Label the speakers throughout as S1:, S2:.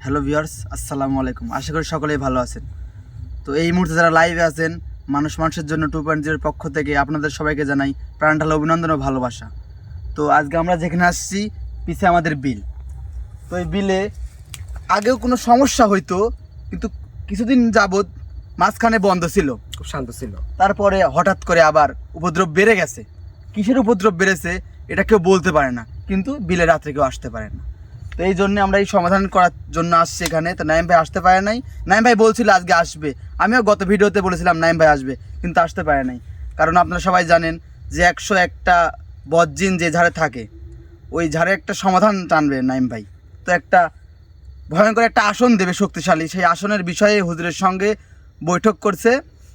S1: Hello viewers, আসসালামু আলাইকুম। আশা করি সকলেই ভালো আছেন। তো এই মুহূর্তে যারা লাইভে আছেন, মানুষের জন্য 2.0 পক্ষ থেকে আপনাদের সবাইকে জানাই প্রাণঢালা অভিনন্দন ও ভালোবাসা। তো আজকে আমরা যেখানে আসছি, পিছে আমাদের বিল। তো এই বিলে আগেও কোনো সমস্যা হইতো, কিন্তু কিছুদিন যাবৎ মাঝখানে বন্ধ ছিল,
S2: খুব শান্ত ছিল।
S1: তারপরে হঠাৎ করে আবার উপদ্রব বেড়ে গেছে। কিসের উপদ্রব বেড়েছে এটা কেউ বলতে পারে না, কিন্তু বিলে রাত্রে কেউ আসতে পারে না। তো এই জন্য আমরা এই সমাধান করার জন্য আসছি এখানে। তো নাইম ভাই আসতে পারে নাই। নাইম ভাই বলছিল আজকে আসবে, আমিও গত ভিডিওতে বলেছিলাম নাইম ভাই আসবে, কিন্তু আসতে পারে নাই। কারণ আপনারা সবাই জানেন যে 101টা বজ্জিন যে ঝাড়ে থাকে, ওই ঝাড়ে একটা সমাধান টানবে নাইম ভাই। তো একটা ভয়ঙ্কর একটা আসন দেবে শক্তিশালী, সেই আসনের বিষয়ে হুজুরের সঙ্গে বৈঠক করছে।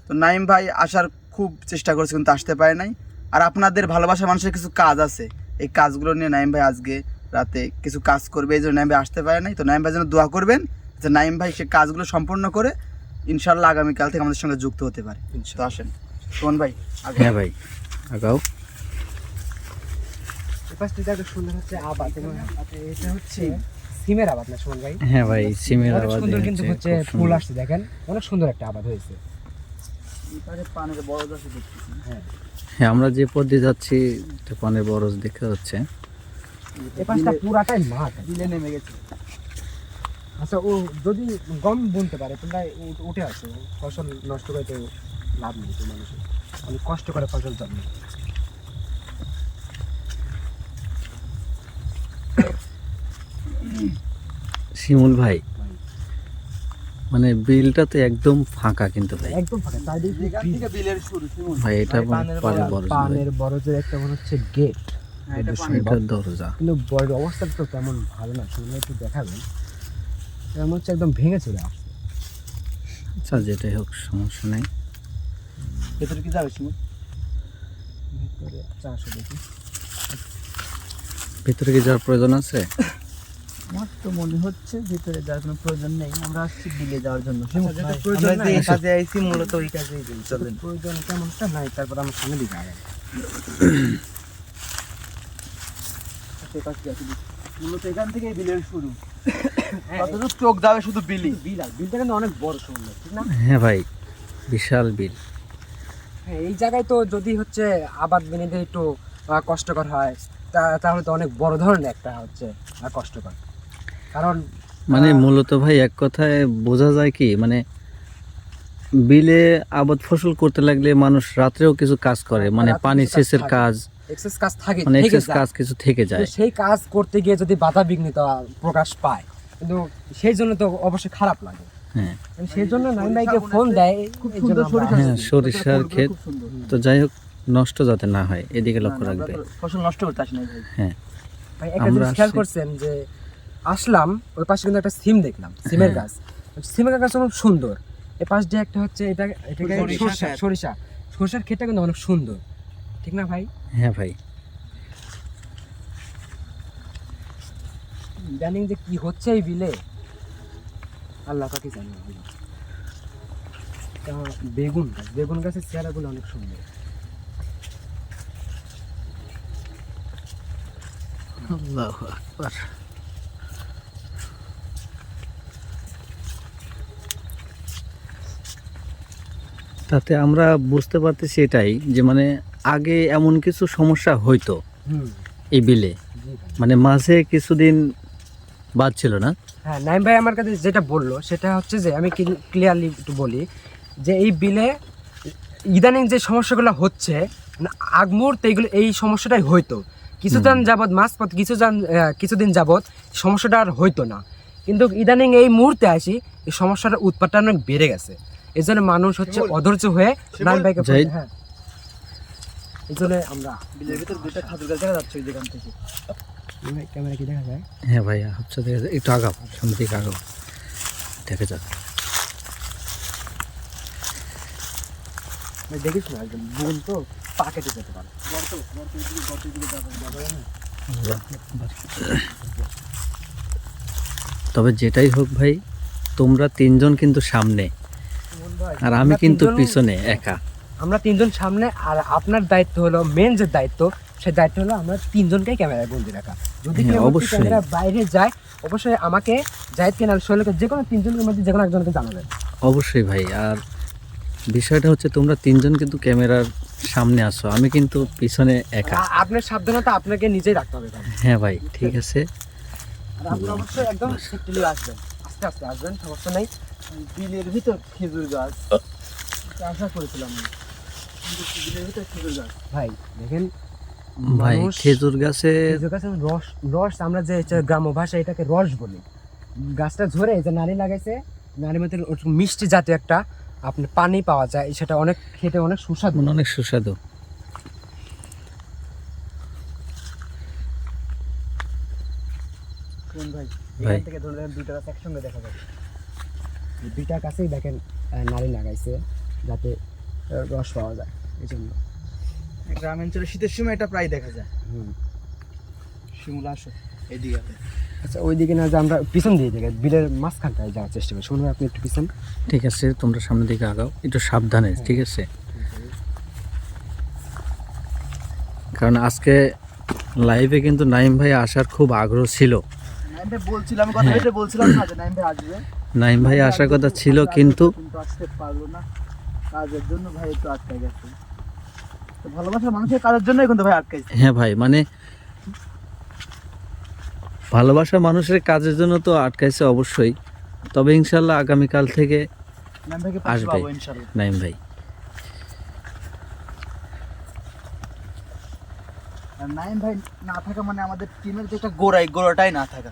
S1: তো নাইম ভাই আসার খুব চেষ্টা করছে, কিন্তু আসতে পারে নাই। আর আপনাদের ভালোবাসা মানুষের কিছু কাজ আছে, এই কাজগুলো নিয়ে নাইম ভাই আজকে রাতে কিছু কাজ করবে, এই জন্য নাইম ভাই আসতে পারে নাই। তো নাইম ভাই যেন দোয়া করবেন যে নাইম ভাই সে কাজগুলো সম্পূর্ণ করে ইনশাল্লাহ আগামীকাল থেকে আমাদের সঙ্গে যুক্ত হতে পারে। তো আসেন সুমন ভাই।
S3: হ্যাঁ ভাই, আগাও।
S2: সুন্দর হচ্ছে আবাদ, এটা হচ্ছে সিমের আবাদ না সুমন ভাই?
S3: হ্যাঁ ভাই, সিমের
S2: অনেক
S3: আবাদ
S2: সুন্দর, কিন্তু হচ্ছে ফুল আসছে, দেখেন অনেক সুন্দর একটা আবাদ হয়েছে।
S1: পানের বড় আছে দেখতেছি।
S3: হ্যাঁ, আমরা যে পথ দিয়ে যাচ্ছি পানের বরজ দেখা যাচ্ছে।
S2: এই পাশটা পুরাটাই মাঠ,
S1: বিলে নেমে গেছে।
S2: আচ্ছা, ও যদি গম বুনতে পারে তোমরা উঠে আসো, ফসল নষ্ট করে তো লাভ নেই, তো মানুষের অনেক কষ্ট করে ফসল জন্মে।
S3: শিমুল ভাই, মানে বিলটা তো একদম ফাঁকা কিন্তু ভাই,
S2: একদম ফাঁকা চারিদিকে
S1: এখান থেকে বিলের শুরু শিমুল।
S3: ভাই এটা পানের বরজ ভাই।
S2: পানের বরজের একটা মনে হচ্ছে গেট,
S1: হ্যাঁ, এটা
S3: এটা দরজা।
S2: কিন্তু বড় অবস্থাটা তো তেমন ভালো না, শুনে একটু দেখাবেন। এমন হচ্ছে একদম ভেঙে চলে আসছে।
S3: আচ্ছা, যেটাই হোক সমস্যা নেই।
S1: ভেতরে কি যাবে শিমুল?
S2: ভিতরে আচ্ছা আসো দেখি।
S3: ভিতরে কি যাওয়ার প্রয়োজন আছে?
S1: আমার তো মনে হচ্ছে ভিতরে যাওয়ার কোনো প্রয়োজন নেই, আমরা আসছি বিলে যাওয়ার জন্য।
S2: প্রয়োজন
S1: আমরা যে
S2: নাই।
S1: এই কাজে আইছি মূলত ওই কাজেই চলেন।
S2: প্রয়োজন তেমনটা নাই, তারপর আমার সামনে দিকে আগে
S1: মূলত এখান থেকেই বিলের শুরু। কতদূর চোখ যাবে শুধু বিলি।
S2: বিল, আর বিলটা কিন্তু অনেক বড় সুন্দর, ঠিক না?
S3: হ্যাঁ ভাই, বিশাল বিল।
S2: হ্যাঁ, এই জায়গায় তো যদি হচ্ছে আবাদ বিনিতে একটু কষ্টকর হয়, তাহলে তো অনেক বড় ধরনের একটা হচ্ছে কষ্টকর। কারণ
S3: মানে মূলত ভাই এক কথায় বোঝা যায় কি, মানে বিলে আবাদ ফসল করতে লাগলে মানুষ রাত্রেও কিছু কাজ করে, মানে
S2: রাত্রে
S3: পানি
S2: কিছু কাজ
S3: সেচের
S2: থাকে।
S3: কাজ,
S2: এক্সেস কাজ থাকে,
S3: মানে
S2: থেকে
S3: এক্সেস
S2: যায়।
S3: কাজ কিছু থেকে যায়।
S2: কিন্তু সেই কাজ করতে গিয়ে যদি বাধা বিঘ্নিত প্রকাশ পায়, কিন্তু সেই জন্য তো অবশ্যই খারাপ লাগে।
S3: হ্যাঁ
S2: সেই জন্য নাইম ভাইকে ফোন দেয়, খুব সুন্দর
S3: হ্যাঁ, সরিষার ক্ষেত। তো যাই হোক, নষ্ট যাতে না হয় এদিকে লক্ষ্য রাখবে।
S1: ফসল নষ্ট করতে আসি না ভাই।
S3: হ্যাঁ,
S2: ভাই একটা
S3: আমরা
S2: জিনিস খেয়াল
S3: আসছি।
S2: করছেন যে আসলাম ওই পাশে কিন্তু একটা সিম দেখলাম, সিমের গাছ। সিমের গাছ অনেক সুন্দর। এই পাশ দিয়ে একটা হচ্ছে এটাকে সরিষার ক্ষেতটা কিন্তু অনেক সুন্দর, ঠিক না ভাই?
S3: হ্যাঁ ভাই,
S2: জানেন যে কি হচ্ছে এই বিলে, আল্লাহ তাকে জানে। বেগুন গাছের চেহারাগুলো অনেক সুন্দর।
S3: আল্লাহু আকবার। তাতে আমরা বুঝতে পারতেছি এটাই যে মানে আগে এমন কিছু সমস্যা হইতো এই বিলে,
S2: জি ভাই।
S3: মানে মাঝে কিছুদিন বাদ ছিল না।
S2: হ্যাঁ, নাইম ভাই আমার কাছে যেটা বললো সেটা হচ্ছে যে আমি ক্লিয়ারলি একটু বলি যে এই বিলে ইদানিং যে সমস্যাগুলো হচ্ছে, মানে আগ মুহূর্তে এইগুলো এই সমস্যাটাই হইতো কিছুদিন যাবৎ, মাঝপথ কিছুদিন যাবৎ সমস্যাটা আর হইতো না, কিন্তু ইদানিং এই মুহূর্তে আসি এই সমস্যাটার উৎপাদটা অনেক বেড়ে গেছে। এই জন্য মানুষ হচ্ছে অধৈর্য হয়ে নাইম ভাইকে হ্যাঁ, এই জন্য আমরা
S1: বিলের ভিতর দুইটা খাদুর গাছ দেখা যাচ্ছে ওই যেখান থেকে।
S2: ক্যামেরা কি দেখা যায়?
S3: হ্যাঁ ভাই, হচ্ছে দেখা যায়, একটু আগাও, সামনে দিকে আগাও, দেখা যাক।
S2: দেখিস না, একদম বোন তো পা কেটে যেতে পারে।
S3: আল্লাহু আকবার। তবে যেটাই হোক ভাই, তোমরা তিনজন কিন্তু সামনে, আর আমি কিন্তু পিছনে একা।
S2: আমরা তিনজন সামনে, আর আপনার দায়িত্ব হলো, মেন যে দায়িত্ব সেই দায়িত্ব হলো আমরা 3 জনকেই ক্যামেরায় বন্দি রাখা। যদি
S3: হ্যাঁ,
S2: কেউ
S3: অবশ্যই।
S2: ক্যামেরা বাইরে যায় অবশ্যই আমাকে জাহিদ কেনাল সোহেলকে যে কোনো 3 জনের মধ্যে যে কোনো একজনকে জানাবেন।
S3: অবশ্যই ভাই। আর বিষয়টা হচ্ছে তোমরা তিনজন কিন্তু ক্যামেরার সামনে আসো, আমি কিন্তু পিছনে একা।
S2: আপনার সাবধানতা আপনাকে নিজেই রাখতে হবে ভাই।
S3: হ্যাঁ ভাই, ঠিক আছে।
S2: আর আপনি অবশ্যই একদম সেফটিলি আসবেন, আস্তে আস্তে আসবেন, সমস্যা নেই।
S1: বিলের ভিতর খেজুর গাছ আশা করেছিলাম না, কিন্তু বিলের ভিতর খেজুর গাছ।
S2: ভাই দেখেন
S3: ভাই
S2: মানুষ-
S3: খেজুর গাছে
S2: খেজুর গাছে রস, রস আমরা যে গ্রাম্য ভাষায় এটাকে রস বলি। গাছটা ধরে যে নারী লাগাইছে, নারীর মধ্যে ওরকম মিষ্টি জাতীয় একটা আপনার পানি পাওয়া যায়, সেটা অনেক খেতে অনেক সুস্বাদু।
S3: অনেক সুস্বাদু।
S2: কোন ভাই
S3: ভাই।
S2: এখান থেকে ধরে দেখেন দুইটা গাছ একসঙ্গে দেখা যাবে। এই দুইটা গাছেই দেখেন নারী লাগাইছে যাতে রস পাওয়া যায়, এই জন্য।
S1: গ্রামাঞ্চলে শীতের সময় এটা প্রায় দেখা যায়।
S2: হুম।
S1: শিমুল আসো এদিকে আসো।
S2: আচ্ছা ওইদিকে না যে আমরা পিছন দিয়ে দেখে বিলের মাঝখানটায় যাওয়ার চেষ্টা করি। শুনুন আপনি একটু পিছন।
S3: ঠিক আছে, তোমরা সামনের দিকে আগাও, একটু সাবধানে, ঠিক আছে? কারণ আজকে লাইভে কিন্তু নাইম ভাই আসার খুব আগ্রহ ছিল।
S1: নাইম ভাই বলছিলাম, কথা
S3: হ্যাঁ।
S1: এটা বলছিলাম না যে নাইম ভাই আসবে,
S3: নাইম ভাই আসার কথা ছিল, কিন্তু
S1: আসতে পারলো না কাজের জন্য। ভাই একটু আটকে গেছে। তো ভালোবাসার মানুষের কাজের জন্যই কিন্তু ভাই আটকাইছে।
S3: হ্যাঁ ভাই, মানে ভালোবাসা মানুষের কাজের জন্য তো আটকাইছে অবশ্যই। তবে ইনশাল্লাহ আগামীকাল থেকে
S1: নাইম ভাইকে পাশে
S3: আসবে
S1: পাবো ইনশাআল্লাহ।
S3: নাইম ভাই।
S1: আর নাইম ভাই না থাকা মানে আমাদের টিমের যে একটা গোড়াই, গোড়াটাই না থাকা।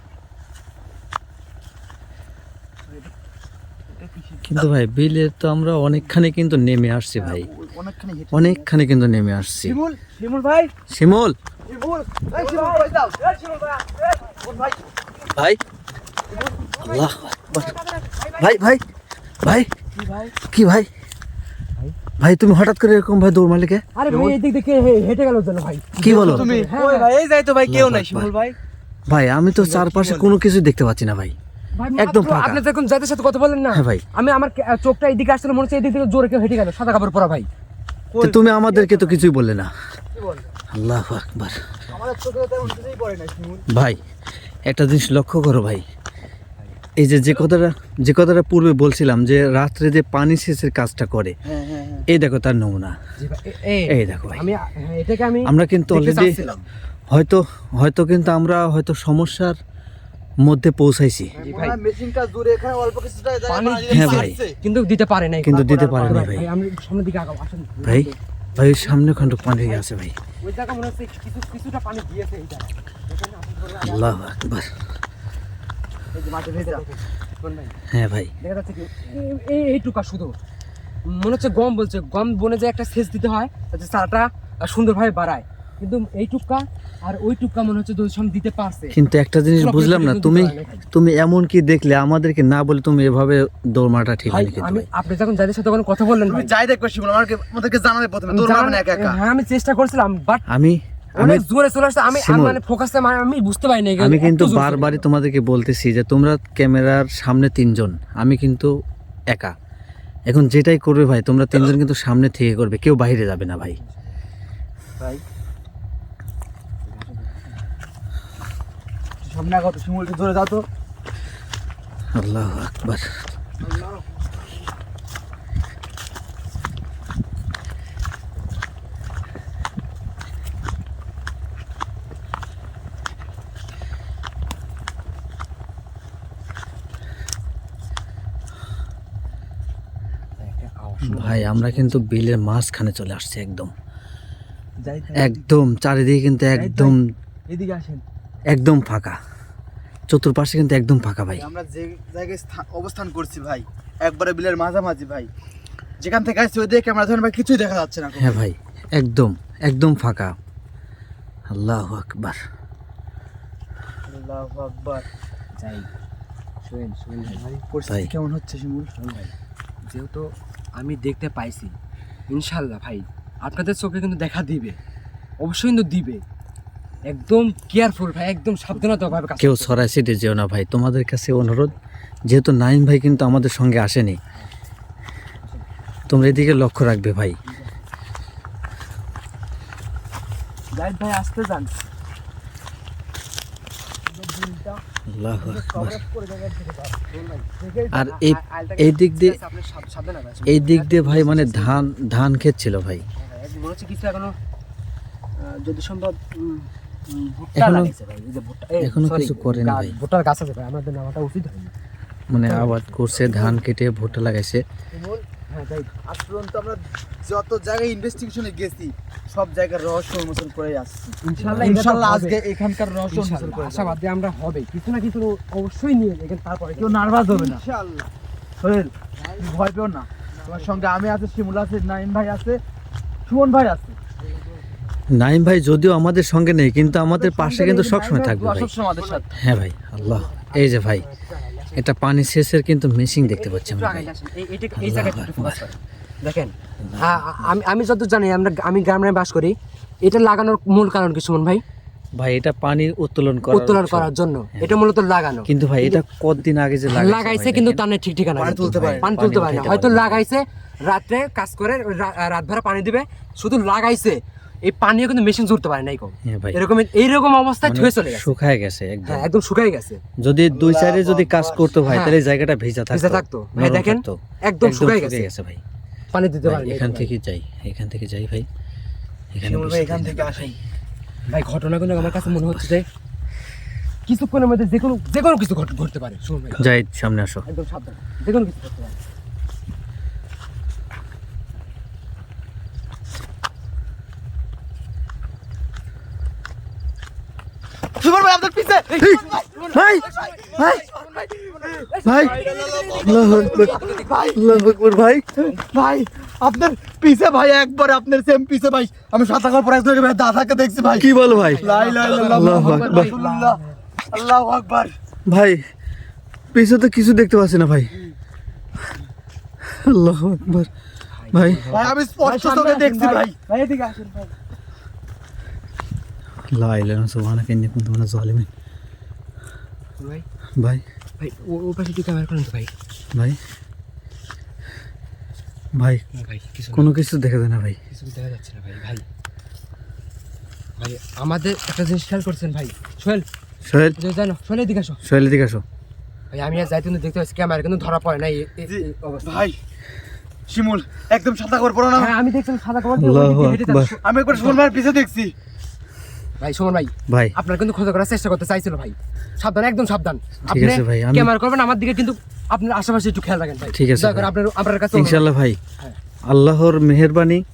S3: কিন্তু ভাই বিলের তো আমরা অনেকখানি কিন্তু নেমে আসছি ভাই,
S1: অনেকখানি হেঁটে
S3: অনেকখানি কিন্তু নেমে আসছি।
S1: শিমুল, শিমুল ভাই,
S3: শিমুল
S1: শিমুল, এই শিমুল কই যাও? এই শিমুল ভাই, এই শিমুল ভাই।
S3: ভাই, আল্লাহ আকবার। ভাই ভাই ভাই,
S1: কি ভাই?
S3: কি ভাই? ভাই তুমি হঠাৎ করে এরকম ভাই দৌড় মারলে কে?
S2: আরে ভাই এই দিক থেকে হেঁটে গেল যেন ভাই।
S3: কি বলো
S1: তুমি
S2: হ্যাঁ,
S1: ওই ভাই, এই যাই তো ভাই, কেউ নাই
S3: আল্লাহু
S1: শিমুল ভাই।
S3: ভাই? আমি তো চারপাশে কোনো কিছু দেখতে পাচ্ছি না ভাই।
S2: ভাই
S3: একদম
S2: মাত্র
S3: ফাঁকা।
S2: আপনি যখন যাদের সাথে কথা বলেন না,
S3: হ্যাঁ ভাই।
S2: আমি আমার চোখটা এইদিকে আসছিল, মনে হচ্ছে এইদিক থেকে জোরে কেউ হেঁটে গেল, সাদা কাপড় পরা ভাই।
S3: তো তুমি আমাদেরকে তো কিছুই বললে না।
S1: কি বল?
S3: আল্লাহু আকবার।
S1: আমাদের চোখে তো তেমন কিছুই পড়ে না শিমুল।
S3: ভাই একটা জিনিস লক্ষ্য করো ভাই, এই যে কথাটা পূর্বে বলছিলাম যে রাত্রে যে পানি সেচের কাজটা করে,
S1: হ্যাঁ হ্যাঁ হ্যাঁ।
S3: এই দেখো তার নমুনা।
S2: জি ভাই,
S3: এই দেখো ভাই,
S2: আমি এটাকে আমি
S3: আমরা কিন্তু
S2: দেখতে
S3: অলরেডি
S2: চাচ্ছিলাম।
S3: হয়তো কিন্তু আমরা হয়তো সমস্যার মধ্যে পৌঁছাইছি।
S2: জি ভাই।
S1: মেশিনটা দূরে, এখানে অল্প কিছুটা জায়গা
S2: পানি
S1: পানি
S3: হ্যাঁ
S1: দিতে
S3: ভাই।
S1: পারছে।
S2: কিন্তু দিতে পারে নাই,
S3: কিন্তু দিতে পারে নাই ভাই।
S2: আমি সামনের দিকে আগাবো, আসেন
S3: ভাই ভাই ওই সামনে খন্ডক পানি আছে ভাই।
S2: ওই জায়গা মনে হচ্ছে কিছুটা পানি দিয়েছে এই জায়গায়। দেখেন না, আপনি ধরে আগান।
S3: আল্লাহু আকবার।
S1: এই যে মাঠে ভেজা।
S2: কোন ভাই?
S3: হ্যাঁ ভাই,
S2: দেখা যাচ্ছে কি এইটুকা শুধু মনে হচ্ছে গম বলছে, গম বনে যে একটা সেচ দিতে হয় যাতে চারাটা সুন্দরভাবে বাড়ায়, কিন্তু এইটুকা আর ওই টুকা মনে হচ্ছে দুই সম দিতে পারছে।
S3: কিন্তু একটা জিনিস বুঝলাম না, তুমি এমন কি দেখলে আমাদেরকে না বলে তুমি এভাবে দৌড় মারাটা ঠিক
S2: ভাই,
S3: হয়নি কিন্তু
S2: আমি
S3: ভাই।
S2: আপনি যখন যাদের সাথে কোনো কথা বললেন
S1: তুমি
S2: ভাই,
S1: যাই দেখবে শিমুল, আমাদেরকে জানাবে প্রথমে, তোর
S2: জানান-
S1: মানে একা একা।
S2: হ্যাঁ আমি চেষ্টা করছিলাম, বাট
S3: আমি
S2: অনেক জোরে চলে আসছে। আমি
S3: শিমুল,
S2: মানে ফোকাসটা আমি বুঝতে পারিনি।
S3: আমি
S2: এত
S3: কিন্তু
S2: জোরে চলে
S3: বারবারই
S2: গেল।
S3: তোমাদেরকে বলতেছি যে তোমরা ক্যামেরার সামনে তিনজন, আমি কিন্তু একা। এখন যেটাই করবে ভাই তোমরা তিনজন কিন্তু সামনে থেকে করবে, কেউ বাইরে যাবে না ভাই।
S1: ভাই সামনে আগো তো, শিমুল একটু ধরে যাও তো।
S3: আল্লাহু আকবার। ভাই আমরা কিন্তু বিলের মাঝখানে চলে আসছি, একদম
S1: যাই তাই।
S3: একদম চারিদিকে কিন্তু একদম
S1: এদিকে আসেন।
S3: একদম ফাঁকা, চতুর্পাশে কিন্তু একদম ফাঁকা ভাই।
S1: আমরা যে জায়গায় অবস্থান করছি ভাই, একবারে বিলের মাঝামাঝি ভাই, যেখান থেকে আসছি ওই দিকে ক্যামেরা ধরেন ভাই, কিছুই দেখা যাচ্ছে না।
S3: হ্যাঁ ভাই, একদম একদম ফাঁকা। আল্লাহু আকবার।
S1: আল্লাহু আকবার।
S2: যাই শুনেন ভাই,
S1: পরিস্থিতি
S3: ভাই।
S1: কেমন হচ্ছে শিমুল?
S2: শুনুন ভাই, যেহেতু আমি দেখতে পাইছি, ইনশাল্লাহ ভাই আপনাদের চোখে কিন্তু দেখা দিবে, অবশ্যই কিন্তু দিবে। একদম কেয়ারফুল ভাই, একদম সাবধানতাভাবে কাজ
S3: কেউ
S2: করতে হবে।
S3: ছড়াই ছিটে যেও না ভাই, তোমাদের কাছে অনুরোধ। যেহেতু নাইম ভাই কিন্তু আমাদের সঙ্গে আসেনি, তোমরা এদিকে লক্ষ্য রাখবে ভাই।
S2: জাহিদ ভাই আসতে যান।
S3: আল্লাহু আকবার। আর এই দিক দিয়ে
S2: আপনি সাবধানে আছেন।
S3: এই দিক দিয়ে ভাই মানে ধান ক্ষেত ছিল ভাই।
S2: মনে হচ্ছে কিছু এখনো যদি সম্ভব ভুট্টা
S3: এখনো-
S2: লাগাইছে ভাই, এই যে ভুট্টা,
S3: এখনো
S2: sorry,
S3: কিছু করেনি ভাই।
S2: ভুট্টার গাছ আছে ভাই, আমাদের নামাটা উচিত হয়নি।
S3: মানে আবাদ করছে, ধান কেটে ভুট্টা লাগাইছে।
S2: হ্যাঁ তাই।
S1: আজ পর্যন্ত আমরা যত জায়গায় ইনভেস্টিগেশনে গেছি সব জায়গার রহস্য উন্মোচন করে আসছি।
S2: ইনশাআল্লাহ
S1: ইনশাআল্লাহ
S2: হবে।
S1: আজকে এখানকার রহস্য উন্মোচন করে
S2: আশাবাদী আমরা হবে, কিছু না কিছু অবশ্যই নিয়ে এখানে তারপরে
S1: কেউ নার্ভাস হবে না।
S2: ইনশাআল্লাহ।
S1: সোহেল তুমি ভয় পেও না, তোমার সঙ্গে আমি আছে, শিমুল আছে, নাইম ভাই আছে, সুমন ভাই আছে।
S3: নাইম ভাই যদিও আমাদের সঙ্গে নেই, কিন্তু আমাদের পাশে কিন্তু সবসময় থাকবে ভাই।
S1: সবসময় আমাদের সাথে।
S3: হ্যাঁ ভাই, আল্লাহ। এই যে ভাই, এটা পানি সেচের কিন্তু মেশিন দেখতে পাচ্ছি আমরা ভাই।
S2: এই জায়গাটা একটু focus করেন। দেখেন আমি যতদূর জানি, আমি গ্রামে বাস করি, এটা লাগানোর মূল কারণ কি সুমন ভাই?
S3: ভাই এটা পানি উত্তোলন
S2: করার জন্য এটা মূলত লাগানো।
S3: কিন্তু ভাই এটা কতদিন আগে যে
S2: লাগাইছে কিন্তু তার ঠিক ঠিকানা
S1: পানি
S2: নেই।
S1: তুলতে পারে না।
S2: পানি তুলতে পারে না,
S3: উঠাইতে
S2: হয়তো
S3: পারে না।
S2: লাগাইছে রাত্রে কাজ করে রাত ভরা পানি দিবে, শুধু লাগাইছে, এই পানিও কিন্তু মেশিন জুড়তে পারে নাই কম।
S3: হ্যাঁ ভাই,
S2: এইরকম অবস্থায়
S3: মানে
S2: ছুঁয়ে চলে গেছে।
S3: শুকায় গেছে একদম।
S2: হ্যাঁ একদম শুকাই গেছে,
S3: যদি দুই সাইডে যদি কাজ করতো ভাই,
S2: হ্যাঁ।
S3: তাহলে জায়গাটা ভেজা
S2: ভিজা
S3: থাকতো।
S2: থাকতো ভাই,
S3: নরম
S2: দেখেন
S3: থাকতো।
S2: একদম শুকাই গেছে,
S3: ভাই।
S2: পানি দিতে
S3: ভাই,
S2: পারে
S3: এখান থেকে যাই, এখান থেকে যাই ভাই। এখানে
S1: শিমুল ভাই
S3: বসে
S1: এখান
S3: থাকি।
S1: থেকে আসেন।
S2: ভাই ঘটনাগুলো আমার কাছে মনে হচ্ছে যে কিছুক্ষণের মধ্যে যে কোনো কিছু ঘটতে পারে। শুনুন ভাই,
S3: যাই, সামনে আসো।
S2: একদম সাবধান, যে কোনো কিছু ঘটতে পারে।
S1: সুমন ভাই আপনার পিছে।
S3: ভাই ভাই ভাই, আল্লাহু আকবার, আল্লাহু আকবার ভাই।
S1: ভাই আপনার পিছে ভাই, একবার আপনার সেম পিছে ভাই। আমি সাঁতার কাটার পর একজন ভাই দাদাকে দেখছি ভাই।
S3: কি বলো ভাই?
S1: লা ইলাহা ইল্লাল্লাহ
S3: আল্লাহু
S1: মুহাম্মাদুর
S3: আকবার।
S1: রাসূলুল্লাহ। আল্লাহু আকবার।
S3: ভাই পিছে তো কিছু দেখতে পাচ্ছি না ভাই। আল্লাহু আকবার ভাই।
S1: ভাই আমি স্পষ্ট চোখে দেখছি ভাই।
S2: ভাই এদিকে আসেন ভাই।
S3: লা ইলাহা ইল্লাল্লাহ সুবহানাকা ইন্নী কুনতু মিনাজ জালিমিন।
S2: ভাই
S3: ভাই
S2: ভাই ও পাশে একটু ক্যামেরা করেন তো ভাই।
S3: ভাই ভাই,
S2: ভাই কিছু
S3: কোনো কিছু দেখা যায় না ভাই।
S2: কিছু দেখা যাচ্ছে না ভাই। ভাই ভাই আমাদের একটা জিনিস খেয়াল করছেন ভাই, সোহেল
S3: সোহেল,
S2: জানো, সোহেল এদিকে আসো
S3: সোহেল এদিকে আসো।
S2: ভাই। আমি আর যাইতে দেখতে পাচ্ছি ক্যামেরা কিন্তু ধরা পড়ে না এই অবস্থা।
S1: ভাই শিমুল একদম সাদা কাপড় পরো না।
S2: হ্যাঁ আমি দেখছিলাম সাদা কাপড় দিয়ে
S3: আল্লাহু
S2: ওইদিকে হেঁটে
S3: আকবার।
S2: যাচ্ছে।
S1: আমি একবার সুমন ভাইয়ের পিছে দেখছি।
S2: ভাই সুমন ভাই,
S3: ভাই
S2: আপনার কিন্তু খোঁজা করার চেষ্টা করতে চাইছিল ভাই। সাবধান, একদম সাবধান।
S3: ঠিক আছে ভাই, আমি-
S2: ক্যামেরা করবেন আমার দিকে, কিন্তু আপনার আশেপাশে একটু খেয়াল রাখেন ভাই।
S3: ঠিক আছে
S2: দয়া করে
S3: ভাই।
S2: আপনার কাছে
S3: ইনশাআল্লাহ ভাই,
S2: হ্যাঁ।
S3: আল্লাহর মেহেরবানি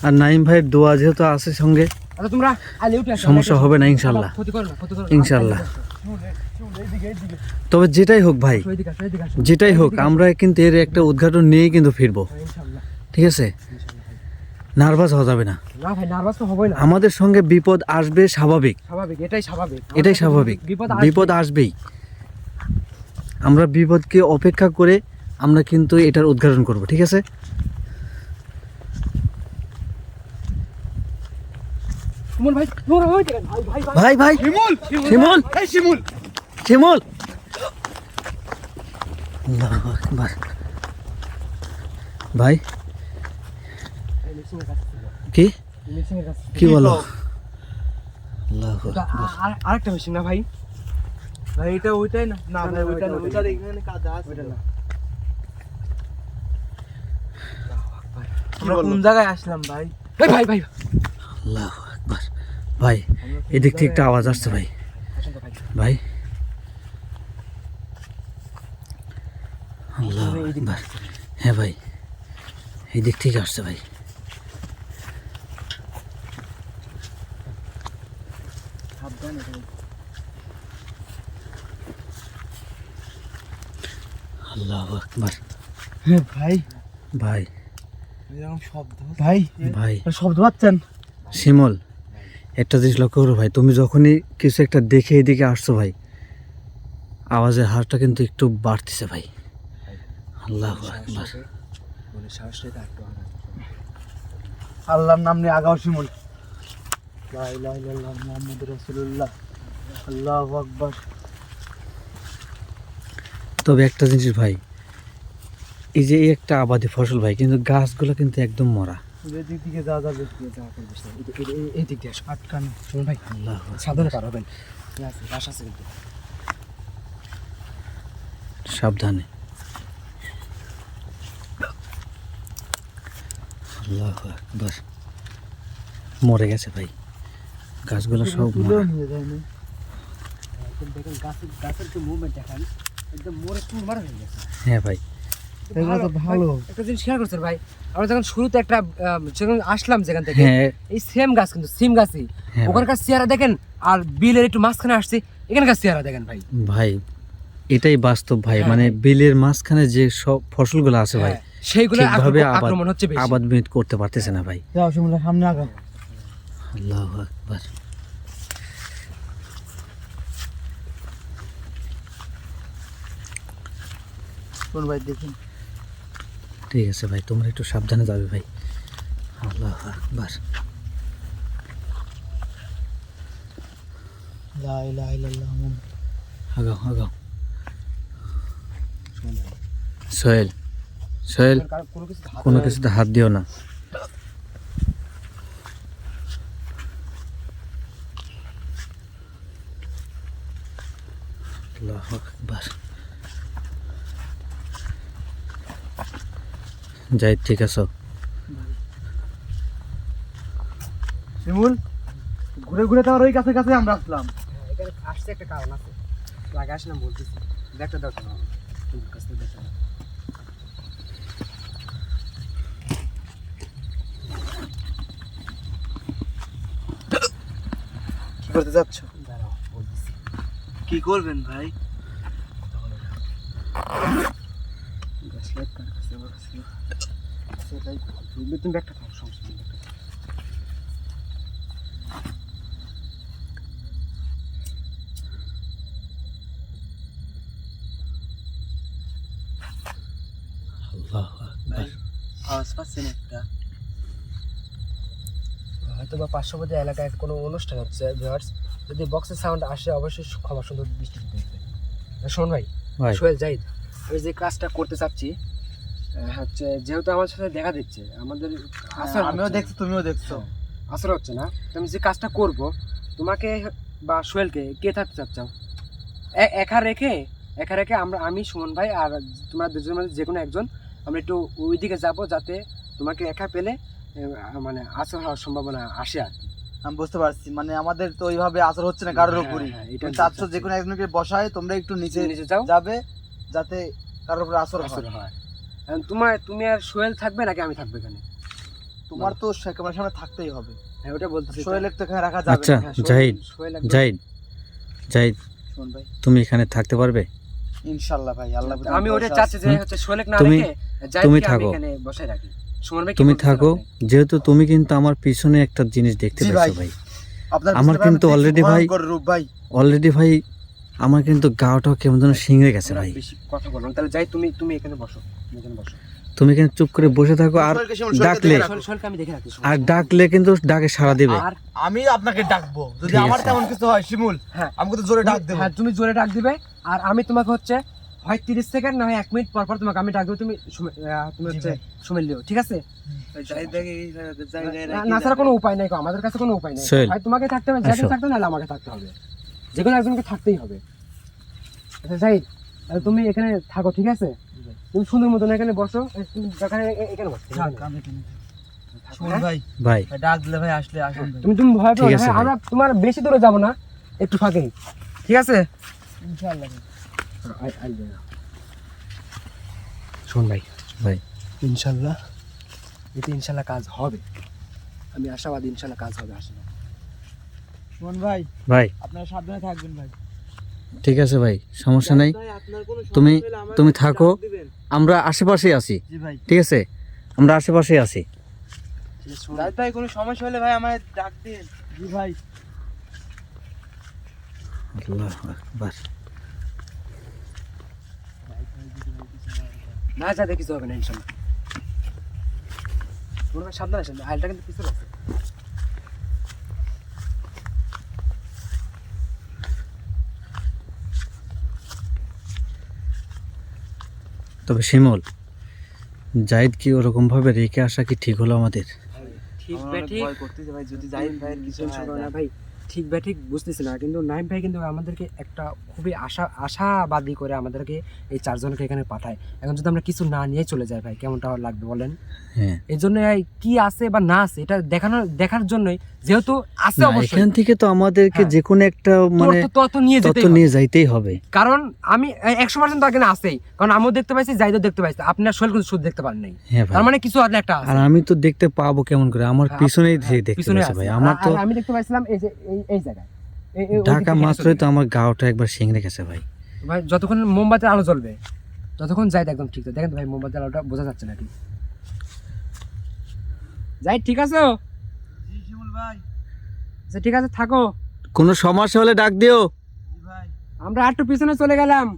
S3: আর নাইম ভাইয়ের দোয়া যেহেতু আছে সঙ্গে,
S2: আচ্ছা তোমরা আলে উঠে আসো,
S3: সমস্যা
S2: আলে
S3: হবে না
S2: আসো।
S3: ইনশাআল্লাহ।
S2: ক্ষতি করো না, ক্ষতি করো না।
S3: ইনশাআল্লাহ। তবে যেটাই হোক ভাই,
S2: আসো, এদিকে আসো, এদিকে আসো।
S3: যেটাই হোক, আমরা কিন্তু এর একটা উদ্ঘাটন নিয়েই কিন্তু ফিরবো,
S2: হ্যাঁ, ইনশাআল্লাহ।
S3: ঠিক আছে? নার্ভাস হওয়া যাবে না।
S2: না ভাই নার্ভাস তো হবেই না,
S3: আমাদের সঙ্গে বিপদ আসবে, স্বাভাবিক,
S2: স্বাভাবিক, এটাই স্বাভাবিক,
S3: এটাই স্বাভাবিক।
S2: বিপদ
S3: বিপদ আসবেই। আমরা বিপদকে অপেক্ষা করে আমরা কিন্তু এটার উদ্ঘাটন করব, ঠিক আছে?
S2: সুমন ভাই, সুমন ভাই, ভাই ভাই ভাই
S3: ভাই ভাই,
S1: শিমুল
S3: শিমুল,
S1: এই শিমুল
S3: শিমুল, আল্লাহু আকবার। ভাই
S2: এই মেশিনের কাছে ছিল,
S3: কি
S2: এই মেশিনের কাছে ছিল।
S3: কি বলো? আল্লাহু
S2: ওটা
S3: আকবার।
S2: আরেকটা মেশিন না ভাই?
S1: ভাই এটা ওইটাই না। না ভাই ওইটা না,
S2: ওইটা
S1: ওইটার এখানে কাজ আছে।
S2: ওইটা না।
S1: আমরা কোন জায়গায় আসলাম ভাই?
S2: এই ভাই ভাই
S3: আল্লাহু আকবার। ভাই এদিক থেকে একটা আওয়াজ আসছে ভাই।
S2: আসেন তো ভাই।
S3: ভাই আল্লাহু আকবার। হ্যাঁ ভাই, এই দিক থেকে আসছে ভাই। আল্লাহু আকবার।
S1: হ্যাঁ ভাই,
S3: ভাই
S1: এরকম শব্দ ভাই,
S3: ভাই
S1: শব্দ পাচ্ছেন?
S3: শিমুল, একটা জিনিস লক্ষ্য করো ভাই, তুমি যখনই কিছু একটা দেখে এদিকে আসছো ভাই, আওয়াজের হারটা কিন্তু একটু বাড়তেছে ভাই। আল্লাহু আকবার।
S2: মনে সাহস রেখে একটু আগান।
S1: আল্লাহর নাম নিয়ে আগাও শিমুল। লা ইলাহা ইল্লাল্লাহ মুহাম্মাদুর রাসূলুল্লাহ। আল্লাহু আকবার।
S3: তবে একটা জিনিস ভাই, এই যে এই একটা আবাদি ফসল ভাই, কিন্তু গাছগুলো কিন্তু একদম মরা।
S1: এদিক দিকে যাওয়া যাবে।
S2: এই দিক দিয়ে আসো।
S1: আটকানো।
S2: শুনুন ভাই,
S3: আল্লাহ
S2: সাবধানে পার হবেন। রাশ আছে কিন্তু।
S3: সাবধানে। আল্লাহ আকবার। মরে গেছে ভাই, গাছগুলো সব
S1: তুলেও
S3: মরে।
S1: নিয়ে যায় না।
S2: একদম দেখেন গাছের যে মুভমেন্ট দেখান, একদম মরে চুরমার হয়ে গেছে।
S3: হ্যাঁ ভাই,
S1: এগুলো তো ভালো।
S2: একটা জিনিস শেয়ার করছেন ভাই, আমরা যখন শুরুতে একটা যখন আসলাম যেখান থেকে,
S3: হ্যাঁ
S2: এই সেম গাছ কিন্তু সিম গাছই,
S3: হ্যাঁ ভাই।
S2: ওখানকার চেহারা দেখেন আর বিলের একটু মাঝখানে আসছে এখানকার চেহারা দেখেন ভাই।
S3: ভাই এটাই বাস্তব ভাই,
S2: হ্যাঁ
S3: মানে
S2: ভাই।
S3: বিলের মাঝখানে যে সব ফসলগুলো আছে ভাই,
S2: হ্যাঁ, সেইগুলো
S3: ঠিকভাবে
S2: আক্রমণ হচ্ছে বেশি।
S3: আবাদ করতে পারতেছে না ভাই।
S1: যাও শিমুল সামনে আগাও।
S3: আল্লাহু আকবার।
S1: কোন ভাই দেখুন।
S3: ঠিক আছে ভাই, তোমরা একটু সাবধানে যাবে ভাই। আল্লাহু আকবার।
S1: লা ইলাহা ইল্লাল্লাহ।
S3: আগাও আগাও। সোহেল, সোহেল, কোনো কিছুতে হাত দিও না। আল্লাহু আকবার। যাই, ঠিক আছে।
S1: শিমুল ঘুরে ঘুরে তো আর ওই কাছে কাছে আমরা আসলাম।
S2: এখানে আসছে একটা কারণ আছে, আগে আসলাম বলতেছি, দেখতে দাও তো কাছ থেকে দেখতে দাও।
S1: কি করতে যাচ্ছ?
S2: দাঁড়াও বলতেছি।
S1: কি করবেন ভাই?
S2: ব্রেসলেট কার কাছে আমার কাছে সেটাই, তুমি ব্যাগটা খাও, সমস্যা নেই, ব্যাগটা খাও।
S3: আল্লাহু আকবার।
S1: আওয়াজ পাচ্ছেন একটা?
S2: হয়তো বা পার্শ্ববর্তী এলাকায় কোনো অনুষ্ঠান হচ্ছে ভিউয়ার্স, যদি বক্সের সাউন্ড আসে অবশ্যই ক্ষমা সুন্দর দৃষ্টিতে দেখবেন। শোন ভাই,
S3: ভাই
S2: সোহেল জাহিদ, আমি যে কাজটা করতে চাচ্ছি হচ্ছে, যেহেতু আমার সাথে দেখা দিচ্ছে আমাদের আসর
S1: আমিও
S2: হচ্ছে না।
S1: দেখছি, তুমিও দেখছো।
S2: আসর হচ্ছে না, তো আমি যে কাজটা করব, তোমাকে বা সোহেলকে কে থাকতে চাচ্ছাও? একা রেখে আমি সুমন ভাই আর তোমরা দুজনের মধ্যে যে কোনো একজন আমরা একটু ওইদিকে যাব, যাতে তোমাকে একা পেলে মানে আসর হওয়ার সম্ভাবনা আসে আর কি।
S1: আমি বুঝতে পারছি, মানে আমাদের তো ওইভাবে আসর হচ্ছে না কারোর উপরই।
S2: এটা
S1: তুমি চাচ্ছ যে কোনো একজনকে বসায় তোমরা একটু নিচে
S2: নিচে যাও,
S1: যাবে, যাতে কারোর উপর আসর
S2: আসর
S1: হয়।
S2: হয়। এখন তুমি আর সোহেল থাকবে নাকি আমি থাকবো এখানে?
S1: তোমার তো ক্যামেরার সামনে থাকতেই হবে।
S2: হ্যাঁ, ওটা বলতেছি।
S1: সোহেলের তো এখানে রাখা যাবে
S3: আচ্ছা
S1: না।
S2: হ্যাঁ,
S3: জাহিদ,
S2: সোহেল একদম-
S3: জাহিদ, জাহিদ,
S1: শোন ভাই,
S3: তুমি এখানে থাকতে পারবে?
S1: ইনশাআল্লাহ ভাই, আল্লাহ
S2: আমি ওটা চাচ্ছি যে হচ্ছে সোহেল না
S3: তুমি-
S2: রেখে
S3: তুমি
S2: জাহিদকে আমি
S3: থাকো।
S2: এখানে বসায় রাখি। সুমন ভাই কি
S3: তুমি
S2: বলতেছেন
S3: থাকো,
S2: আপনি?
S3: যেহেতু তুমি কিন্তু আমার পিছনে একটা জিনিস দেখতে
S1: জি
S3: পাচ্ছ
S1: ভাই।
S3: ভাই।
S1: আপনার
S3: আমার
S1: বুঝতে
S3: কিন্তু
S1: পারবেন
S3: already ভাই-
S1: ভয়ঙ্কর রূপ ভাই।
S3: অলরেডি ভাই আমার কিন্তু গাওটাও কেমন যেন শিঙে গেছে
S2: আমরা
S3: ভাই।
S2: বেশি কথা বললাম, তাহলে যাই, তুমি এখানে বসো, এখানে বসো।
S3: তুমি এখানে চুপ করে বসে থাকো, আর
S1: সোহেলকে শিমুল, সোহেলকে
S3: ডাকলে
S1: দেখে রাখো।
S2: সোহেলকে আমি দেখে রাখি।
S3: আর ডাকলে কিন্তু ডাকে সাড়া দিবে।
S2: আর
S1: আমি আপনাকে ডাকবো, যদি
S3: ঠিক
S1: আমার
S3: আছে।
S1: তেমন কিছু হয় শিমুল,
S2: হ্যাঁ,
S1: আমাকে তো জোরে ডাক দেবো।
S2: হ্যাঁ, তুমি জোরে ডাক দিবে, আর আমি তোমাকে হচ্ছে হয় 30 সেকেন্ড না হয় 1 মিনিট পর পর তোমাকে আমি ডাক দেবো, তুমি তুমি
S1: জি
S2: হচ্ছে
S1: ভাই।
S2: সুমেল লিও, ঠিক আছে? না ছাড়া কোনো উপায় নাই, আমাদের কাছে কোনো উপায় নেই।
S3: সোহেল,
S2: হয় তোমাকে থাকতে হবে, জাহিদ
S3: আসো।
S2: থাকতে হবে, নাহলে আমাকে থাকতে হবে, যে কোনো একজনকে থাকতেই হবে। আচ্ছা জাহিদ, তাহলে তুমি এখানে থাকো, ঠিক আছে? তুমি সুন্দর মতন এখানে বসো, তুমি এখানে বসো,
S1: থাক,
S2: এখানে।
S1: আমি এখানে থাক। শোন
S2: হ্যাঁ?
S1: ভাই,
S3: ভাই
S1: ভাই ডাক দিলে ভাই আসলে আসুন ভাই।
S2: তুমি ভয় পেও
S3: ঠিক
S2: না,
S3: আছে
S2: হ্যাঁ,
S3: ভাই।
S2: আমরা তোমার বেশি দূরে যাবো না, একটু ফাঁকেই, ঠিক আছে?
S1: ইনশাআল্লাহ।
S2: শোন ভাই,
S3: ভাই
S2: ইনশাল্লাহ এতে ইনশাল্লাহ কাজ হবে, আমি আশাবাদী, ইনশাল্লাহ কাজ হবে, আশাবাদী।
S1: শোন ভাই,
S3: ভাই
S1: আপনারা সাবধানে থাকবেন ভাই।
S3: ঠিক আছে ভাই, সমস্যা নাই।
S1: ভাই, আপনার কোনো
S3: তুমি
S1: সমস্যা হলে আমাকে
S3: তুমি
S1: একটু
S3: থাকো,
S1: ডাক দিবেন।
S3: আমরা আশেপাশেই আছি,
S1: জি ভাই।
S3: ঠিক আছে? আমরা আশেপাশেই আছি।
S1: জাহিদ ভাই, কোনো সমস্যা হলে ভাই আমায় ডাক দিন। জি ভাই।
S3: আল্লাহু আকবার।
S2: না যা দেখিস হবে না, ইনশাল্লাহ। মনে হয় সাবধানে আসেন, আইলটা কিন্তু পিছনে আছে।
S3: তবে শিমুল, জাহিদ কি ওরকম ভাবে রেখে আসা কি ঠিক হলো আমাদের?
S2: ঠিক
S1: আমার অনেক
S2: ব্যাঠিক
S1: ভয় করতেছে ভাই, যদি জাহিদ ভাইয়ের কিছু
S2: টেনশন
S1: হয়
S2: করো না
S1: যায়।
S2: ভাই, ঠিক ব্যাঠিক বুঝতেছি না, কিন্তু নাইম ভাই কিন্তু আমাদেরকে একটা খুবই আশাবাদী করে আমাদেরকে এই চারজনকে এখানে পাঠায়। এখন যদি আমরা কিছু না নিয়ে চলে যাই ভাই, কেমনটা লাগবে বলেন?
S3: হ্যাঁ
S2: এই জন্য কি আছে বা না আছে এটা দেখার জন্যই, যেহেতু আছে
S3: না,
S2: অবশ্যই
S3: এখান থেকে তো আমাদেরকে
S2: হ্যাঁ।
S3: যে কোনো একটা মানে
S2: তত নিয়ে যেতে
S3: তথ্য নিয়ে যাইতেই হবে।
S2: কারণ আমি 100% এখানে আছেই, কারণ আমিও দেখতে পাইছি, জাহিদও দেখতে পাইছি, আপনার শৈল কিন্তু শুধু দেখতে পারেন নাই,
S3: হ্যাঁ ভাই,
S2: তার মানে কিছু আর একটা আছে।
S3: আর আমি তো দেখতে পাবো কেমন করে, আমার
S2: হ্যাঁ,
S3: পিছনেই
S2: হ্যাঁ,
S3: দেখতে
S2: পিছনে
S3: পাচ্ছি
S2: আছে।
S3: ভাই। আমার তো
S2: আর আমি দেখতে পাইছিলাম এই যে এই জায়গায় ওই দিক
S3: ঢাকা
S2: থেকে হেঁটে
S3: মাত্রই
S2: চলে
S3: তো আমার গাওটা একবার শিংড়ে গেছে ভাই।
S2: ভাই যতক্ষণ মোমবাতির আলো জ্বলবে ততক্ষণ জাহিদ একদম ঠিক আছে। দেখেন ভাই মোমবাতির আলোটা বোঝা যাচ্ছে নাকি? জাহিদ ঠিক আছো?
S1: জি শিমুল ভাই।
S2: আচ্ছা ঠিক আছে, থাকো।
S3: কোনো সমস্যা হলে ডাক দিও।
S1: জি ভাই।
S2: আমরা একটু পিছনে চলে গেলাম।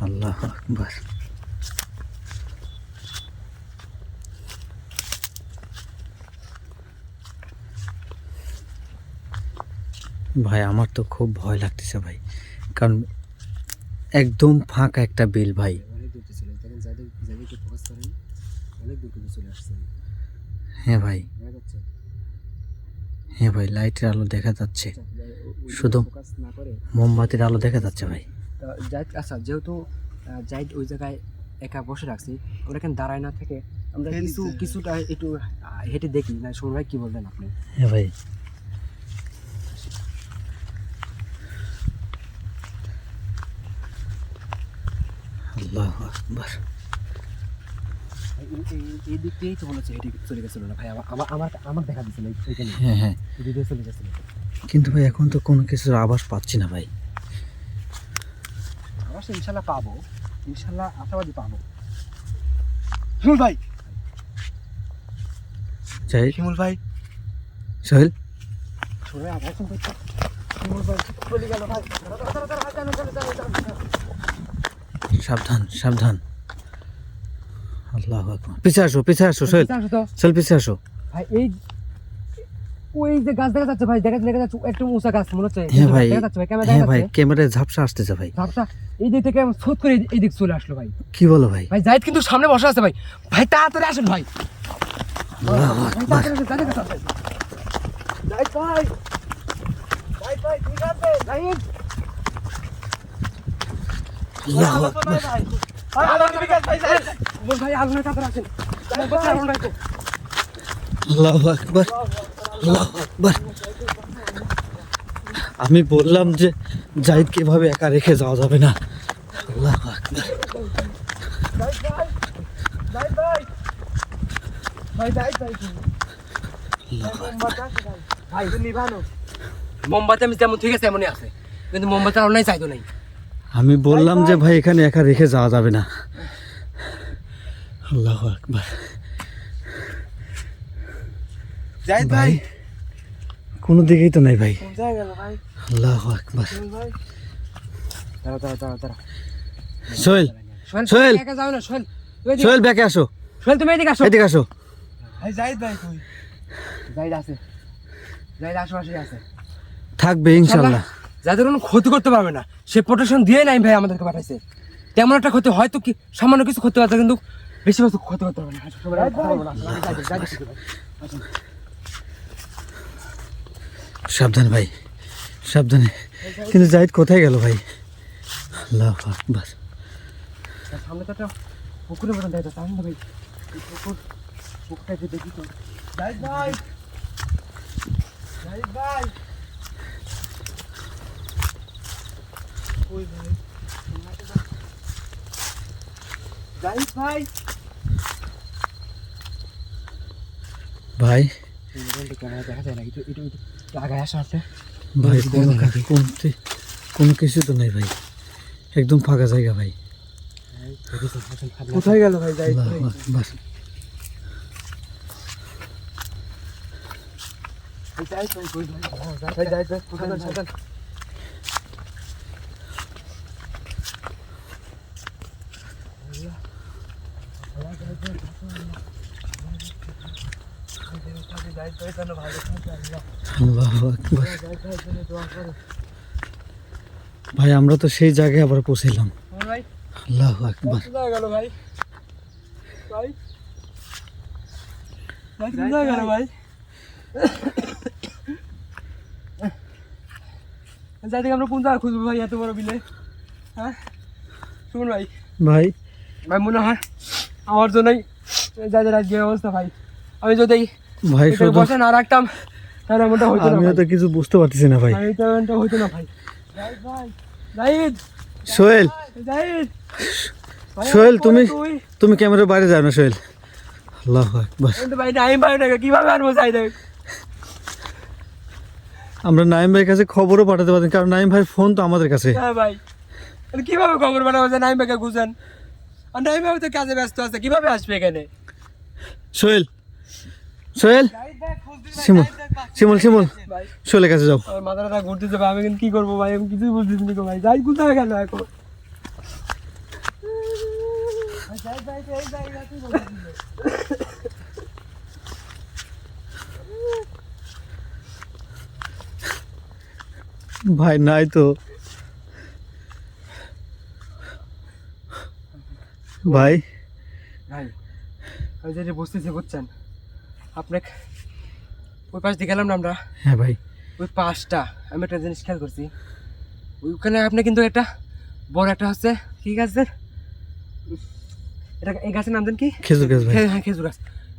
S3: আল্লাহু আকবার। ভাই আমার তো খুব ভয় লাগতেছে ভাই, কারণ একদম ফাঁকা একটা বিল ভাই।
S2: অনেক দূর চলে দেখেন, জাহিদকে ফোকাস করেন, অনেক দূর কিন্তু চলে আসছে।
S3: হ্যাঁ ভাই,
S2: দেখা যাচ্ছে?
S3: হ্যাঁ ভাই, লাইটের আলো দেখা যাচ্ছে,
S2: ওই
S3: শুধু
S2: ফোকাস না করে
S3: মোমবাতির আলো দেখা যাচ্ছে ভাই।
S2: জাহিদ, আচ্ছা যেহেতু জাহিদ ওই জায়গায় একা বসে রাখছি, ওরা কেন দাঁড়ায় না থেকে আমরা কিছুটা একটু হেঁটে দেখি না? শুনুন ভাই, কি বলবেন আপনি?
S3: হ্যাঁ ভাই, আল্লাহু আকবার।
S2: এই দিক দিয়েই তো মনে হচ্ছে হেঁটে চলে গেছিল না ভাই, আমার দেখা দিচ্ছিল এইখানে,
S3: হ্যাঁ হ্যাঁ,
S2: এই দিক দিয়ে চলে গেছিল।
S3: কিন্তু ভাই এখন তো কোনো কিছুর আভাস পাচ্ছি না ভাই।
S2: অবশ্যই ইনশাল্লাহ পাবো, ইনশাল্লাহ আশাবাদী পাবো।
S1: শিমুল ভাই।
S3: যাই
S1: শিমুল ভাই।
S3: সোহেল,
S2: শুনে আবার ফোন করছে। চলে গেল ভাই।
S3: সাবধান সাবধান। আল্লাহু আকবার। পিছে আসো সোহেল,
S2: আসো তো।
S3: সোহেল পিছে আসো।
S2: ভাই ওই যে গাছ দেখা যাচ্ছে ভাই, দেখা যাচ্ছে একটু উঁচা গাছ মনে হচ্ছে।
S3: হ্যাঁ ভাই,
S2: দেখা যাচ্ছে ভাই, ক্যামেরা
S3: হ্যাঁ
S2: দেখা
S3: ভাই,
S2: যাচ্ছে।
S3: ক্যামেরায় ঝাপসা আসতেছে ভাই।
S2: ধাপটা এই দিক থেকে ছুট করে এই দিক চলে আসলো ভাই।
S3: কি বলো ভাই?
S2: ভাই জাহিদ কিন্তু সামনে বসে আছে ভাই, ভাই তাড়াতাড়ি আসেন ভাই।
S3: আল্লাহু
S2: ভাই
S3: আকবার।
S2: তাড়াতাড়ি আসেন, জাহিদ আসেন। জাহিদ ভাই, জাহিদ ভাই ঠিক আছে? জাহিদ
S3: আল্লাহু আকবার।
S2: ভাই আগুনের কাছে আসেন। জাহিদ ভাই আগুন রাখো।
S3: আল্লাহু আকবার। আল্লাহু আকবার। আমি বললাম যে জাহিদকে এভাবে একা রেখে যাওয়া যাবে না। আল্লাহু আকবার।
S2: জাহিদ ভাই, জাহিদ ভাই, ভাই জাহিদ ভাই, ভাই নিভানো মোমবাতি আমি যেমন ঠিক আছে এমনই আছে, কিন্তু মোমবাতি আর নাই চাইতো নাই।
S3: আমি বললাম যে ভাই এখানে একা রেখে যাওয়া যাবে না। আল্লাহু আকবার।
S1: জাহিদ
S3: ভাই
S1: ভাই।
S3: কোনো দিকেই তো নাই ভাই।
S1: কোথায় গেল ভাই?
S3: আল্লাহু আকবার।
S1: ভাই।
S2: দাঁড়া
S3: সোহেল,
S2: সোহেল,
S3: সোহেল।
S2: একা যাও না সোহেল, তুই এদিকে-
S3: সোহেল ব্যাকে আসো,
S2: সোহেল তুমি এদিকে আসো।
S3: এদিকে আসো।
S1: ভাই জাহিদ ভাই কই?
S2: জাহিদ আছে, জাহিদ আশেপাশে আছে।
S3: থাকবে ইনশাল্লাহ।
S2: যাদের কোনো ক্ষতি করতে পারবে না সে প্রোটেকশন দিয়ে নাই ভাই আমাদেরকে পাঠাইছে। তেমন একটা ক্ষতি হয়তো কি সামান্য কিছু ক্ষতি হচ্ছে, কিন্তু বেশি কিছু ক্ষতি করতে পারবে না।
S3: সাবধান ভাই, সাবধানে। কিন্তু জাহিদ কোথায় গেল ভাই? আল্লাহু আকবার।
S2: সামনে তো একটা পুকুরের মতন দেখা যাচ্ছে, ভাই পুকুরটা দেখি তো।
S1: জাহিদ ভাই। জাহিদ ভাই। কই ভাই? জাহিদ ভাই।
S3: ভাই
S2: দেখা যায় না, একটু একটু একটু আগায় আসা আছে।
S3: ভাই কোনো কিছু তো নেই ভাই, একদম ফাঁকা জায়গা ভাই।
S1: কোথায় গেল ভাই জাহিদ ভাই?
S3: আল্লাহু আকবার।
S1: জাহিদ ভাই কই ভাই? ভাই জাহিদ ভাই কোথায় গেল?
S3: আল্লাহু আকবার। ভাই আমরা তো সেই জায়গায় আবার পৌঁছলাম।
S2: ভাই
S3: আল্লাহু আকবার।
S2: কোথায় গেল ভাই? ভাই ভাই কোথায় গেল ভাই? যাই থেকে আমরা কোন জায়গা খুঁজবো ভাই এত বড় বিলে? হ্যাঁ শুনুন ভাই,
S3: ভাই
S2: ভাই মনে হয় আমার জন্যই যাদের আজকে অবস্থা ভাই। আমি যদি
S3: ভাই
S2: এখানে
S3: শুধু
S2: বসে না রাখতাম তাহলে এমনটা হইতো না
S3: আমিও
S2: ভাই।
S3: তো কিছু বুঝতে পারতেছি না ভাই।
S2: ভাই এমনটা হইতো না ভাই। জাহিদ ভাই, জাহিদ,
S3: সোহেল,
S2: জাহিদ ভাই,
S3: সোহেল,
S2: আমার
S3: তুমি-
S2: তুই
S3: তুমি ক্যামেরার বাইরে যাও না সোহেল। আল্লাহু আকবার।
S2: কিন্তু ভাই নাইম ভাইটাকে কিভাবে আনবো জাহিদ?
S3: আমরা নাইম ভাইয়ের কাছে খবরও পাঠাতে পারি কারণ নাইম ভাইয়ের ফোন তো আমাদের কাছে।
S2: হ্যাঁ ভাই, আর কিভাবে খবর বানাবো যে নাইম ভাইকে খুঁজেন? আর নাইম ভাই তো কাজে ব্যস্ত আছে, কিভাবে আসবে এখানে?
S3: সোহেল, সোহেল, শিমুল, শিমুল, শিমুল,
S2: ভাই
S3: সোহেলের কাছে যাও।
S2: আমার মাথাটা ঘুরতেছে ভাই, আমি এখন কি করবো ভাই? আমি কিছুই বুঝতেছি না গো ভাই। যাই কোথায় গেল এখন?
S3: ভাই নাই তো ভাই।
S2: ভাই আমি যেটা বুঝতেছি বুঝছেন, আপনাকে ওই পাশ দিয়ে গেলাম না আমরা,
S3: হ্যাঁ ভাই,
S2: ওই পাশটা আমি একটা জিনিস খেয়াল করছি। ওইখানে আপনি কিন্তু একটা বড় একটা হচ্ছে কি গাছ দেন? এটা এই গাছের নাম দেন কি?
S3: খেজুর গাছ ভাই।
S2: হ্যাঁ খেজুর গাছ।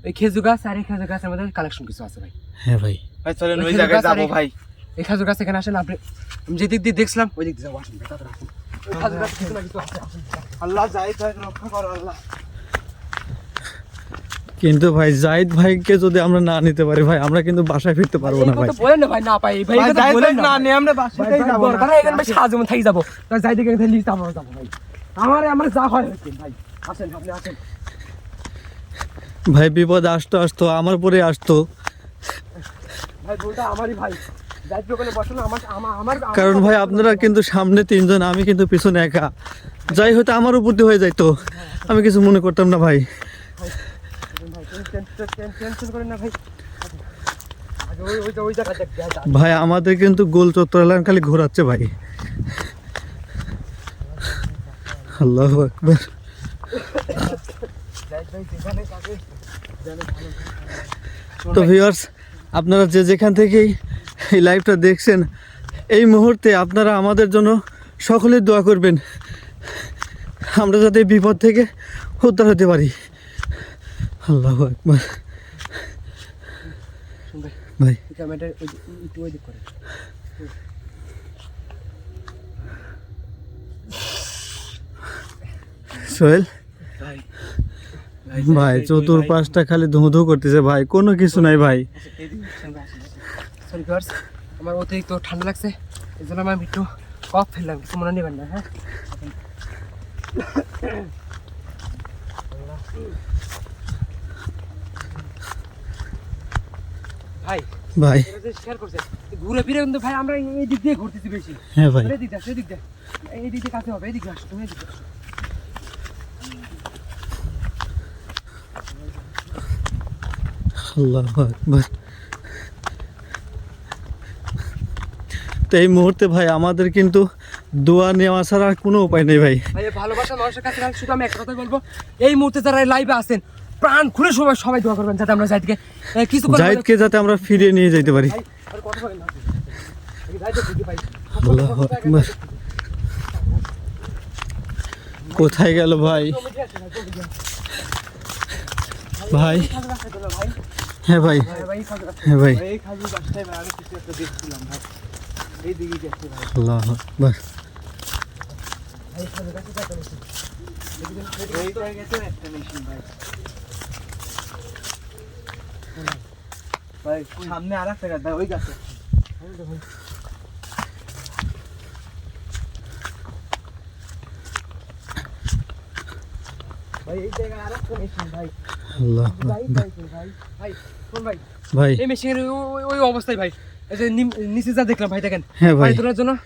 S2: এই খেজুর গাছ আর এই খেজুর গাছের মধ্যে কালেকশন কিছু আছে ভাই।
S3: হ্যাঁ ভাই,
S1: ভাই চলেন
S2: ওই
S1: ওই
S2: খেজুর
S1: জায়গায়
S2: গাছ আর
S1: যাবো
S2: এই-
S1: ভাই।
S2: এই খেজুর গাছ এখানে আসেন আপনি, আমি যে দিক দিয়ে দেখছিলাম ওই দিক দিয়ে যাবো, আসুন ভাই, তাড়াতাড়ি আসুন। ওই খেজুর গাছে কিছু না কিছু আছে, আসুন।
S1: আল্লাহ জাহিদ ভাই রক্ষা করো আল্লাহ।
S3: কিন্তু ভাই জাহিদ ভাইকে যদি আমরা না নিতে পারি ভাই আমরা কিন্তু বাসায় ফিরতে পারবো না
S2: এই
S3: ভাই।
S2: কথা বলেন না ভাই, না পাই ভাই, এই
S1: ভাই
S2: কথা
S1: জাহিদ
S2: বলেন
S1: ভাই
S2: না
S1: না
S2: ভাই।
S1: নিয়ে আমরা
S2: ভাই,
S1: বাসাতেই
S2: ভাই,
S1: যাবো না।
S2: দরকার হয় এখানে ভাই সারা জীবন থাকি যাবো, তাই যাই দেখে এখানে লিস্ট আমরা যাবো ভাই। আমার যা হয় হচ্ছে ভাই, আসেন আপনি আসেন।
S3: ভাই বিপদ আসতো আসতো আমার পরে আসতো,
S2: ভাই বলটা আমারই ভাই, যাই ওখানে বসো না, আমার আমার
S3: কারণ ভাই আপনারা কিন্তু সামনে তিনজন, আমি কিন্তু পিছনে একা। যাই হয়তো আমার উপর দিয়ে হয়ে যাইতো, আমি কিছু মনে করতাম না ভাই।
S2: টেনশন করেন না ভাই। আগে ওই জায়গা দেখ
S3: ভাই আমাদের কিন্তু গোল চত্বর এলাকা খালি ঘোরাচ্ছে ভাই। আল্লাহু আকবার। তো ভিউয়ার্স, আপনারা যে যেখান থেকেই এই লাইভটা দেখছেন এই মুহূর্তে আপনারা আমাদের জন্য সকলে দোয়া করবেন, আমরা যাতে এই বিপদ থেকে উদ্ধার হতে পারি। আল্লাহু আকবার। ভাই
S2: ক্যামেরাটা একটু ওই দিক করে।
S3: সোহেল
S1: ভাই
S3: ভাই চতুর্পাশটা খালি ধুঁ ধুঁ করতেছে ভাই, কোনো কিছু নাই ভাই।
S2: সরি ভিউয়ার্স, আমার অতিরিক্ত ঠান্ডা লাগছে, এই জন্য আমি একটু কফ ফেললাম, কিছু মনে নেবেন না। হ্যাঁ ভাই
S3: ভাই
S2: শেয়ার করছে ঘুরে ফিরে কিন্তু ভাই আমরা এই দিক দিয়ে ঘুরতেছি বেশি।
S3: হ্যাঁ ভাই,
S2: এই দিক দিয়ে, এই দিক দিয়ে, এই দিক দিয়ে কাছে হবে, এই দিকে আসো তুমি, এই দিকে আসো।
S3: আল্লাহু আকবার। তো এই মুহূর্তে ভাই আমাদের কিন্তু দোয়া নেওয়া ছাড়া আর কোনো উপায় নেই ভাই।
S2: ভাই এই ভালোবাসা মানুষের কাছে রাখি, শুধু আমি একটা কথাই বলবো, এই মুহূর্তে যারা লাইভে আছেন প্রাণ খুলে সবাই সবাই দোয়া করবেন যাতে আমরা জাহিদকে কিছু
S3: জাহিদকে যাতে আমরা ফিরিয়ে নিয়ে যেতে পারি। আল্লাহু আকবার। কোথায় গেল ভাই? ভাই হ্যাঁ ভাই, হ্যাঁ ভাই,
S1: এই খাজুর গাছটাই ভাই আমি কিছু একটা দেখছিলাম ভাই, এই দিকে গেছে ভাই।
S3: আল্লাহু আকবার।
S1: এই জায়গাতেও একটা মেশিন ভাই। ভাই সামনে আর একটা গাছ ভাই, ওই গাছে। ভাই এই জায়গায় আর একটা মেশিন ভাই।
S3: আল্লাহু
S1: ভাই
S3: আকবার।
S1: ভাই
S2: ভাই শোন ভাই,
S3: ভাই
S2: এই মেশিনের ওই অবস্থায় ভাই, এই যে নিচে যা দেখলাম ভাই, দেখেন
S3: হ্যাঁ ভাই,
S2: পানি তোলার জন্য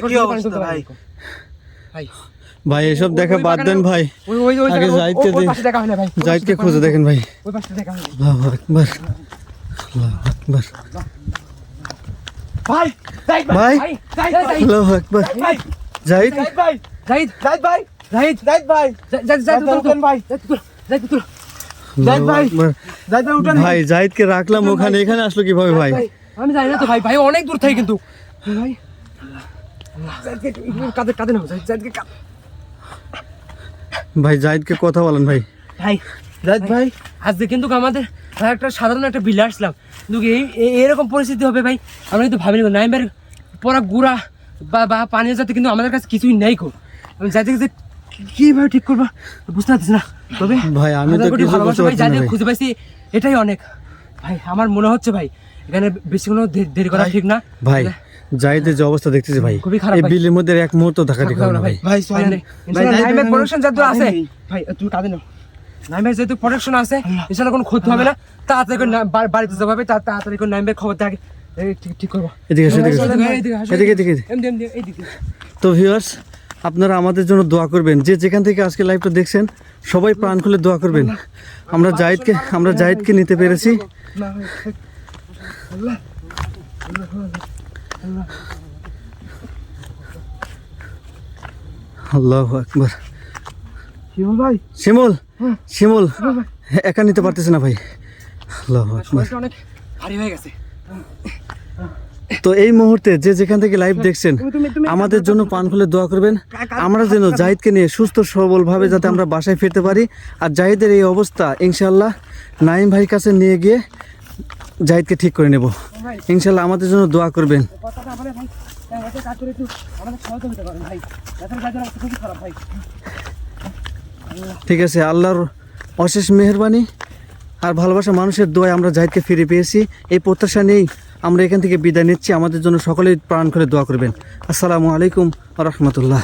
S1: কি অবস্থা ভাই?
S2: ভাই
S3: ভাই এসব দেখা বাদ দেন ভাই,
S2: ওই ওই ওই
S3: আগে জাহিদকে
S2: ওই পাশে দেখা হয় না ভাই,
S3: জাহিদকে খুঁজে দেখেন ভাই।
S2: ওই পাশে দেখা হয় না।
S3: আল্লাহু আকবার, আল্লাহু আকবার,
S1: ভাই জাহিদ
S3: ভাই
S2: জাহিদ
S3: আল্লাহু আকবার।
S1: ভাই
S3: জাহিদ
S1: ভাই
S2: জাহিদ
S1: জাহিদ ভাই
S2: জাহিদ
S1: জাহিদ ভাই
S2: জাহিদ
S1: উঠেন ভাই
S2: জাহিদ
S3: আল্লাহু
S1: ভাই।
S3: আকবার।
S1: জাহিদ ভাই উঠেন
S3: ভাই জাহিদকে রাখলাম ওখানে, এখানে আসলো কিভাবে ভাই?
S2: আমি জানি না তো ভাই, ভাই অনেক দূর থেকে কিন্তু ভাই জাহিদকে কাঁদে কাঁদে না জাহিদকে
S3: ভাই জাহিদকে কথা বলেন ভাই।
S2: ভাই
S1: জাহিদ ভাই
S2: আজকে কিন্তু আমাদের একটা সাধারণ একটা বিলে আসলাম, কিন্তু এরকম পরিস্থিতি হবে ভাই আমরা কিন্তু ভাবিনি। নাইমের পরা গুড়া বা পানীয় জাতীয় কিন্তু আমাদের কাছে কিছুই নেই গো। আমি যাইতে যে কীভাবে ঠিক করবো বুঝতে পারছি না, তবে
S3: ভাই আমি তো কিছু বুঝতে
S2: ভাই
S3: পারছি না
S2: যাদের
S3: ভাই।
S2: খুঁজে পাইছি এটাই অনেক ভাই। আমার মনে হচ্ছে ভাই এখানে বেশি কোনো দেরি করা ঠিক না
S3: ভাই জাহিদের যে অবস্থা দেখতেছি ভাই,
S2: খুবই খারাপ
S3: এই
S2: ভাই।
S3: বিলের মধ্যে এক মুহূর্ত থাকা ঠিক হবে না ভাই।
S1: ভাই চলেন ভাই
S2: নাইমের প্রোডাকশন যত আছে
S1: আসেনি।
S2: ভাই তুমি কাঁদে না, নাইমের যেহেতু প্রোডাকশন আছে এছাড়া কোনো ক্ষতি হবে না। তাড়াতাড়ি করে বাড়িতে যাবো হবে, তাড়াতাড়ি করে নাইমের খবর থাকে ঠিক করবো।
S3: এদিকে আসো, এদিকে আসো। এদিকে এদিকে
S2: এইদিকে
S3: তো ভিউয়ার্স, আপনারা আমাদের জন্য দোয়া করবেন, যে যেখান থেকে আজকে লাইভটা দেখছেন সবাই প্রাণ খুলে দোয়া করবেন। আমরা জাহিদকে নিতে পেরেছি। আল্লাহু আকবার।
S1: শিমুল ভাই
S3: শিমুল একা নিতে পারতেছে না ভাই। আল্লাহু আকবার।
S2: শরীরটা অনেক ভারী হয়ে গেছে।
S3: তো এই মুহূর্তে যে যেখান থেকে লাইভ দেখছেন আমাদের জন্য প্রাণ খুলে দোয়া করবেন, আমরা যেন জাহিদকে নিয়ে সুস্থ সবলভাবে যাতে আমরা বাসায় ফিরতে পারি। আর জাহিদের এই অবস্থা ইনশাল্লাহ নাইম ভাইয়ের কাছে নিয়ে গিয়ে জাহিদকে ঠিক করে নেব ইনশাল্লাহ। আমাদের জন্য দোয়া করবেন।
S2: কথাটা বলে ভাই এত কাজ করে একটু আমাদের সহযোগিতা করেন ভাই, এত কাজের অবস্থা খুবই খারাপ ভাই।
S3: ঠিক আছে, আল্লাহর অশেষ মেহেরবানি আর ভালোবাসা মানুষের দোয়ায় আমরা জাহিদকে ফিরে পেয়েছি। এই প্রত্যাশা নিয়েই আমরা এখান থেকে বিদায় নিচ্ছি। আমাদের জন্য সকলেই প্রাণ খুলে দোয়া করবেন। আসসালামু আলাইকুম ওয়া রাহমাতুল্লাহ।